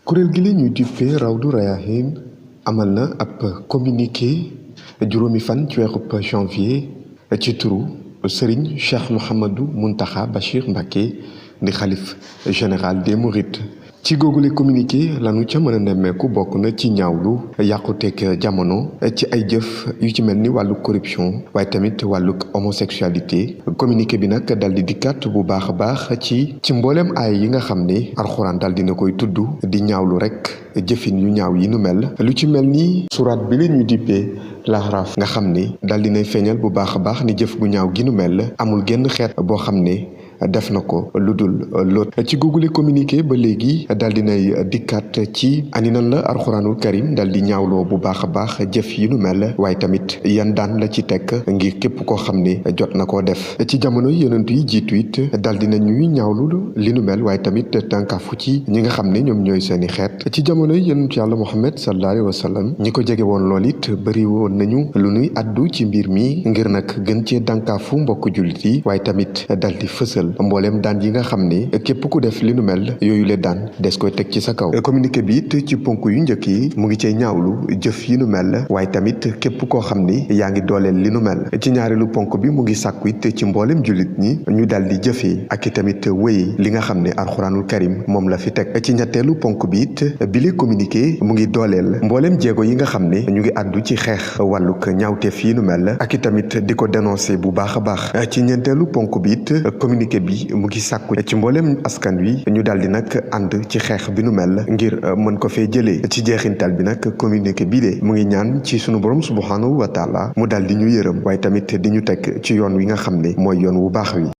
kuréel gi la ñuy duppee Rawdu Rayaahiin amal na ab communiqué juróomi fan ci weerub janvier ci turu Serigne Cheikh Mouhamadou Mountakha Bachir Mbacké di xalif général des Mourides. ci googule communiqué lanu ca mën a nemmeeku bokk na ci ñaawlu yàquteeg jamono ci ay jëf yu ci mel ni wàllu corruption waaye tamit wàllu homosexualité. communiqué bi nag dal di dikkaat bu baax a baax ci mbooleem aay yi nga xam ne alxuraan dal dina koy tudd di ñaawlu rek jëfin yu ñaaw yi nu mel lu ci mel ni suraat bi la ñuy dippee Laxraaf nga xam ne dal dinay feeñal bu baax a baax ni jëf gu ñaaw gi nu mel amul genn xeet boo xam ne def na ko lu dul loot ci googule communiqué ba léegi daal dinay dikkaat ci ani nan la alxuraanul karim daal di ñaawloo bu baax a baax jëf yi nu mel waaye tamit yan daan la ci teg ngir képp koo xam ne jot na koo def ci jamono yonent yi jiitu it daal dina ñuy ñaawlu li nu mel waaye tamit tànkaafu ci ñi nga xam ne ñoom ñooy seeni xeet ci jamono yonent yàlla Muhammad sallallahu alayhi wa sallam ñi ko jege woon lool it bëri woon nañu lu nuy addu ci mbir mi ngir nag gën cee dànkaafu mbokk jullit yi waaye tamit daal di fësal mbooleem daan yi nga xam ne képp ku def li nu mel yooyu le daan des koy teg ci sa kaw communiqué bi it ci ponk yu njëkk yi mu ngi cay ñaawlu jëf yi nu mel waaye tamit képp koo xam ni yaa ngi dooleel li nu mel ci ñaareelu ponk bi mu ngi sàkku it ci mbooleem jullit ñi ñu dal di jëfee ak i tamit wéy li nga xam ne alxuraanul karim moom la fi teg ci ñetteelu ponk bi it bile communiqué mu ngi dooleel mbooleem jéego yi nga xam ne ñu ngi àddu ci xeex wàllug ñaawteef yi nu mel ak i tamit di ko dénoncé bu baax a baax ci ñeenteelu ponk bi it communiqué bi mu ngi sàkku ci mboolem askan wi ñu daal di nag ànd ci xeex bi nu mel ngir mën ko fee jëlee ci jeexintal bi nag communiqué bii de mu ngi ñaan ci sunu borom subhanahu wa taala mu daal di ñu yërëm waaye tamit di ñu teg ci yoon wi nga xam ne mooy yoon wu baax wi.